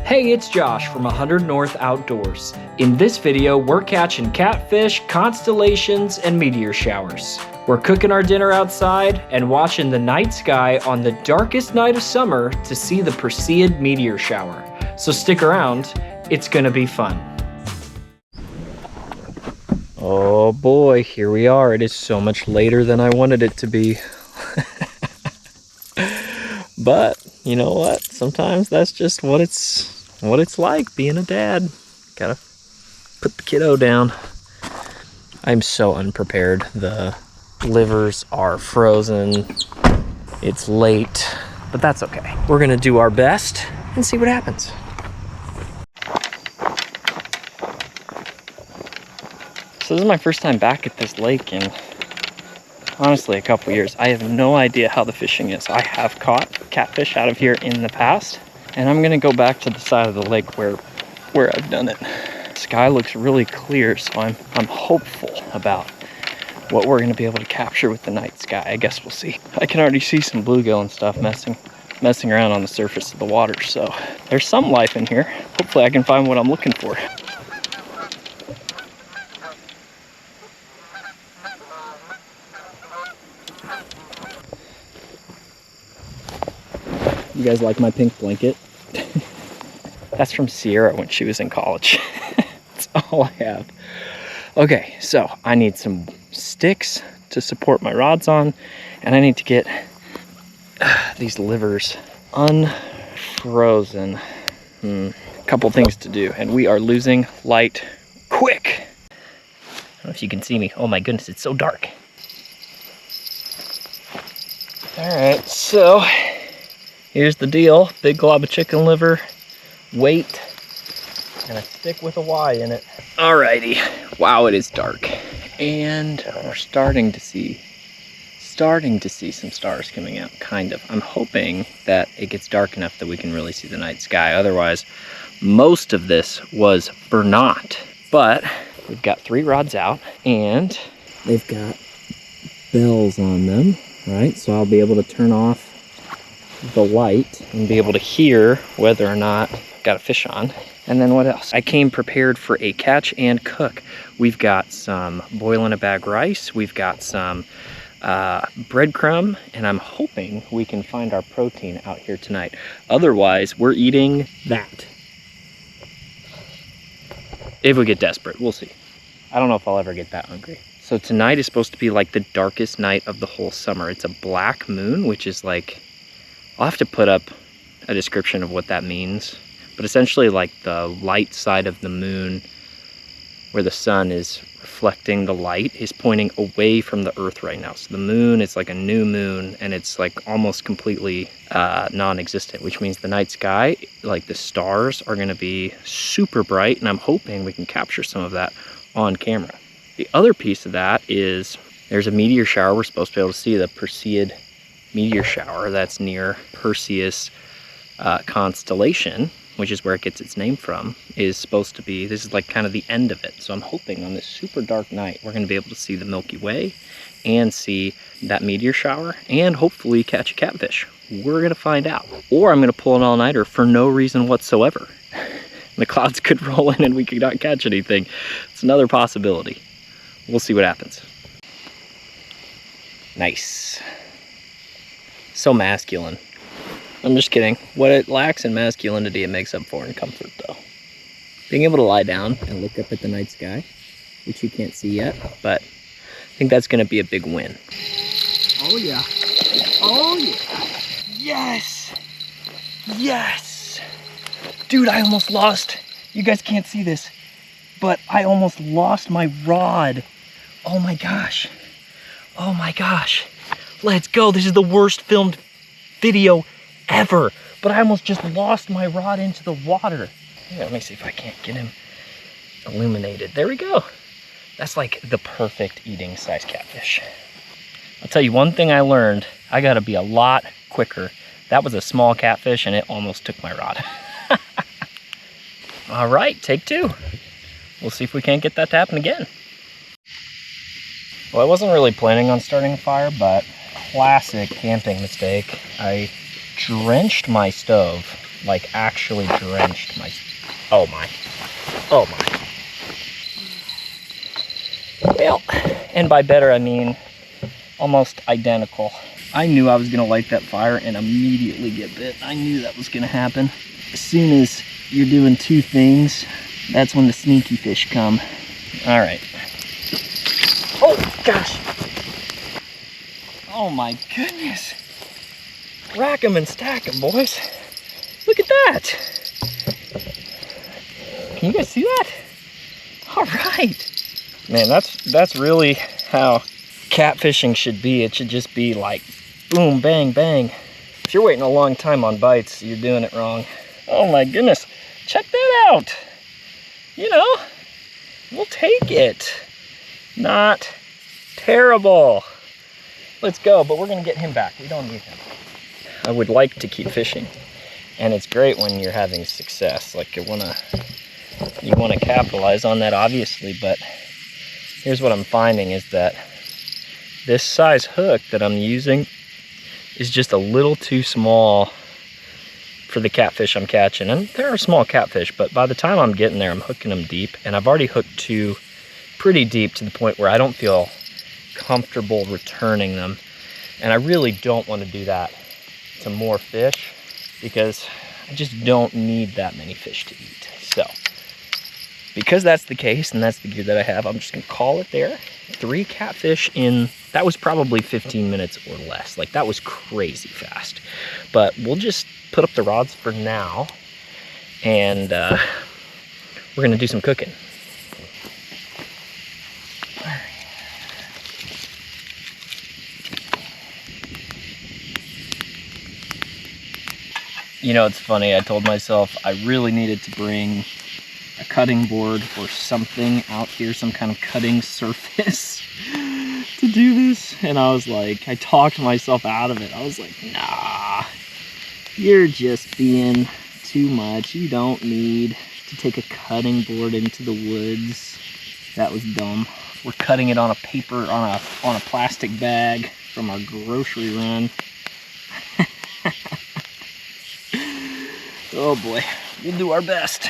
Hey, it's Josh from 100 North Outdoors. In this video, we're catching catfish, constellations, and meteor showers. We're cooking our dinner outside and watching the night sky on the darkest night of summer to see the Perseid Meteor shower. So stick around, it's gonna be fun. Oh boy, here we are. It is so much later than I wanted it to be. But you know what? Sometimes that's just what it's like being a dad. Gotta put the kiddo down. I'm so unprepared. The livers are frozen. It's late, but that's okay. We're gonna do our best and see what happens. So this is my first time back at this lake in honestly a couple years. I have no idea how the fishing is. I have caught catfish out of here in the past, and I'm gonna go back to the side of the lake where I've done it. The sky looks really clear, so I'm hopeful about what we're gonna be able to capture with the night sky. I guess we'll see. I can already see some bluegill and stuff messing around on the surface of the water, so there's some life in here. Hopefully I can find what I'm looking for. You guys like my pink blanket? That's from Sierra when she was in college. That's all I have. Okay, so I need some sticks to support my rods on, and I need to get these livers unfrozen. Couple things to do, and we are losing light quick. I don't know if you can see me. Oh my goodness, it's so dark. All right, so here's the deal. Big glob of chicken liver, weight, and a stick with a Y in it. Alrighty. Wow, it is dark. And we're starting to see some stars coming out, kind of. I'm hoping that it gets dark enough that we can really see the night sky. Otherwise, most of this was for naught. But we've got 3 rods out, and they've got bells on them, right? So I'll be able to turn off the light and be able to hear whether or not I've got a fish on. And then what else? I came prepared for a catch and cook. We've got some boil in a bag rice, we've got some breadcrumb, and I'm hoping we can find our protein out here tonight. Otherwise, we're eating that. If we get desperate, we'll see. I don't know if I'll ever get that hungry. So tonight is supposed to be like the darkest night of the whole summer. It's a black moon, which is like, I'll have to put up a description of what that means, but essentially like the light side of the moon where the sun is reflecting the light is pointing away from the earth right now. So the moon is like a new moon, and it's like almost completely non-existent, which means the night sky, like the stars, are gonna be super bright, and I'm hoping we can capture some of that on camera. The other piece of that is there's a meteor shower. We're supposed to be able to see the Perseid Meteor shower that's near Perseus constellation, which is where it gets its name from, is supposed to be, this is like kind of the end of it. So I'm hoping on this super dark night, we're gonna be able to see the Milky Way and see that meteor shower and hopefully catch a catfish. We're gonna find out. Or I'm gonna pull an all-nighter for no reason whatsoever. The clouds could roll in and we could not catch anything. It's another possibility. We'll see what happens. Nice. So masculine. I'm just kidding. What it lacks in masculinity, it makes up for in comfort, though. Being able to lie down and look up at the night sky, which you can't see yet, but I think that's going to be a big win. Oh, yeah. Oh, yeah. Yes. Yes. Dude, I almost lost. You guys can't see this, but I almost lost my rod. Oh, my gosh. Oh, my gosh. Let's go. This is the worst filmed video ever, but I almost just lost my rod into the water. Yeah, let me see if I can't get him illuminated. There we go. That's like the perfect eating size catfish. I'll tell you one thing I learned. I gotta be a lot quicker. That was a small catfish and it almost took my rod. All right, take 2. We'll see if we can't get that to happen again. Well, I wasn't really planning on starting a fire, but classic camping mistake. I drenched my stove like actually drenched my, oh my, oh my. Well, and by better I mean almost identical. I knew I was gonna light that fire and immediately get bit. I knew that was gonna happen. As soon as you're doing two things, that's when the sneaky fish come. All right. Oh gosh. Oh my goodness. Rack them and stack them, boys. Look at that. Can you guys see that? All right. Man, that's really how catfishing should be. It should just be like boom, bang, bang. If you're waiting a long time on bites, you're doing it wrong. Oh my goodness. Check that out. You know, we'll take it. Not terrible. Let's go, but we're gonna get him back. We don't need him. I would like to keep fishing, and it's great when you're having success. Like you wanna capitalize on that, obviously, but here's what I'm finding is that this size hook that I'm using is just a little too small for the catfish I'm catching. And there are small catfish, but by the time I'm getting there, I'm hooking them deep, and I've already hooked two pretty deep to the point where I don't feel comfortable returning them. And I really don't want to do that to more fish because I just don't need that many fish to eat. So because that's the case and that's the gear that I have, I'm just gonna call it there. 3 catfish in, that was probably 15 minutes or less. Like that was crazy fast. But we'll just put up the rods for now, and we're gonna do some cooking. You know, it's funny, I told myself I really needed to bring a cutting board or something out here, some kind of cutting surface to do this. And I was like, I talked myself out of it. I was like, nah, you're just being too much. You don't need to take a cutting board into the woods. That was dumb. We're cutting it on a paper, on a plastic bag from our grocery run. Oh boy, we'll do our best.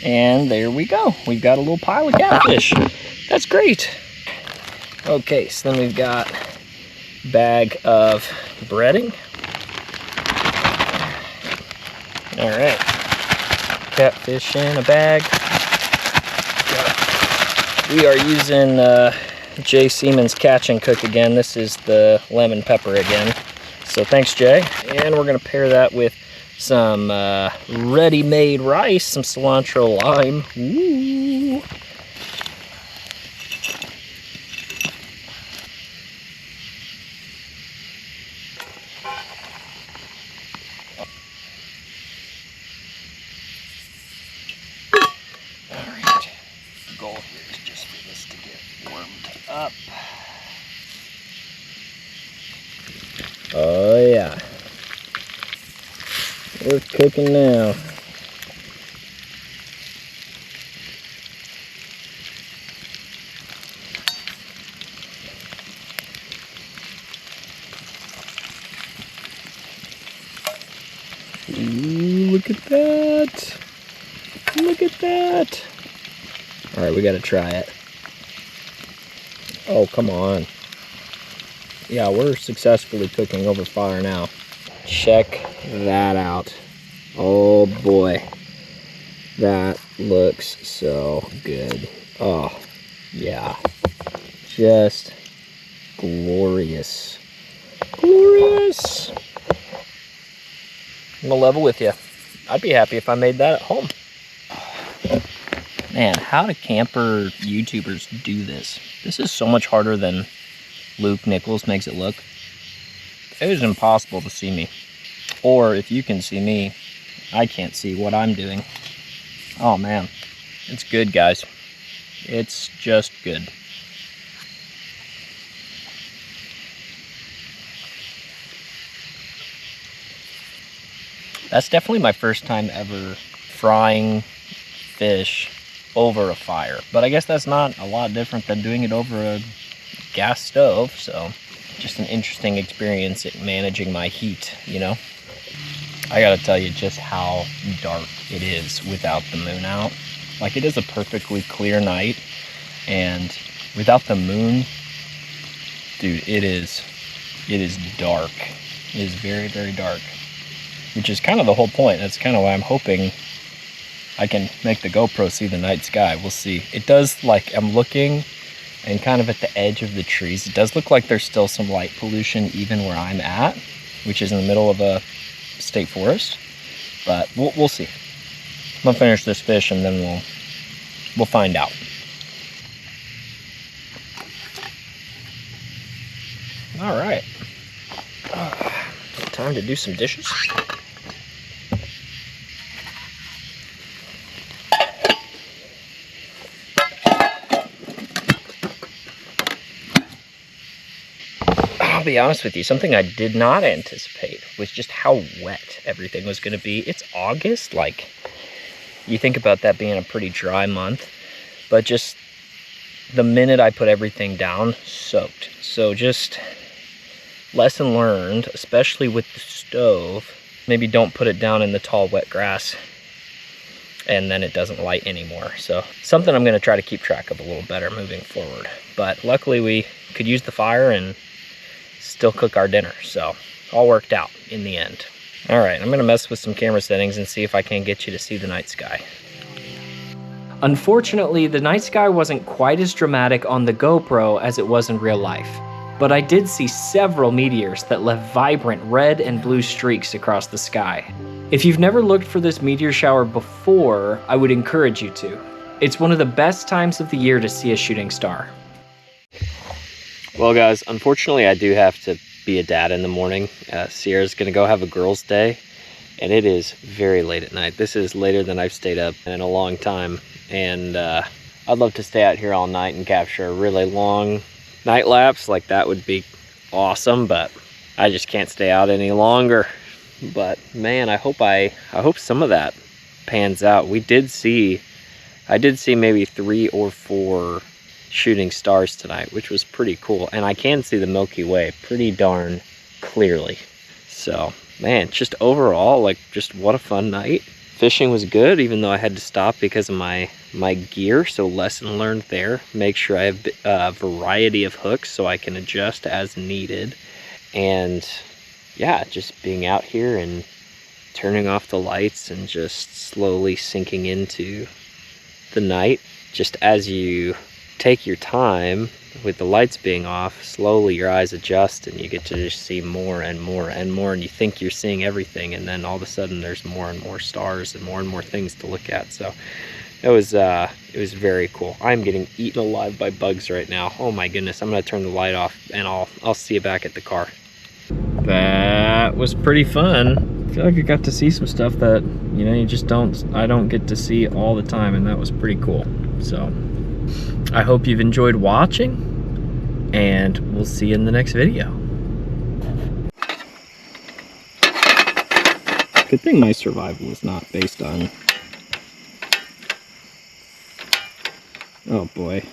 And there we go. We've got a little pile of catfish. That's great. Okay, so then we've got a bag of breading. All right, catfish in a bag. We are using Jay Seaman's Catch and Cook again. This is the lemon pepper again. So thanks, Jay. And we're gonna pair that with some ready-made rice, some cilantro lime. Ooh. All right, the goal here is just for this to get warmed up. Oh yeah. We're cooking now. Ooh, look at that. Look at that. All right, we got to try it. Oh, come on. Yeah, we're successfully cooking over fire now. Check that out. Oh boy, that looks so good. Oh yeah, just glorious. Glorious. I'm gonna level with you. I'd be happy if I made that at home. Man, how do camper YouTubers do this? This is so much harder than Luke Nichols makes it look. It is impossible to see me. Or if you can see me, I can't see what I'm doing. Oh man, it's good, guys. It's just good. That's definitely my first time ever frying fish over a fire. But I guess that's not a lot different than doing it over a gas stove, so just an interesting experience at managing my heat, you know? I gotta tell you just how dark it is without the moon out. Like, it is a perfectly clear night, and without the moon, dude, it is dark. It is very, very dark, which is kind of the whole point. That's kind of why I'm hoping I can make the GoPro see the night sky. We'll see. It does, like, I'm looking, and kind of at the edge of the trees, it does look like there's still some light pollution even where I'm at, which is in the middle of a state forest, but we'll see. I'm gonna finish this fish and then we'll find out. All right, time to do some dishes. I'll be honest with you, something I did not anticipate was just how wet everything was going to be. It's August, like, you think about that being a pretty dry month, but just the minute I put everything down, soaked. So just lesson learned, especially with the stove, maybe don't put it down in the tall wet grass and then it doesn't light anymore. So something I'm going to try to keep track of a little better moving forward. But luckily we could use the fire and still cook our dinner, so all worked out in the end. All right, I'm gonna mess with some camera settings and see if I can get you to see the night sky. Unfortunately, the night sky wasn't quite as dramatic on the GoPro as it was in real life, but I did see several meteors that left vibrant red and blue streaks across the sky. If you've never looked for this meteor shower before, I would encourage you to. It's one of the best times of the year to see a shooting star. Well guys, unfortunately I do have to be a dad in the morning. Sierra's gonna go have a girls' day, and it is very late at night. This is later than I've stayed up in a long time, and I'd love to stay out here all night and capture a really long night lapse. Like, that would be awesome, but I just can't stay out any longer. But man, I hope some of that pans out. I did see maybe 3 or 4 shooting stars tonight, which was pretty cool, and I can see the Milky Way pretty darn clearly. So man, just overall, like, just what a fun night. Fishing was good, even though I had to stop because of my gear, so lesson learned there. Make sure I have a variety of hooks so I can adjust as needed. And yeah, just being out here and turning off the lights and just slowly sinking into the night. Just as you take your time with the lights being off, slowly your eyes adjust and you get to just see more and more and more, and you think you're seeing everything, and then all of a sudden there's more and more stars and more things to look at. So it was very cool. I'm getting eaten alive by bugs right now. Oh my goodness. I'm gonna turn the light off and I'll see you back at the car. That was pretty fun. I feel like I got to see some stuff that, you know, I don't get to see all the time, and that was pretty cool. So I hope you've enjoyed watching, and we'll see you in the next video. Good thing my survival is not based on... Oh boy.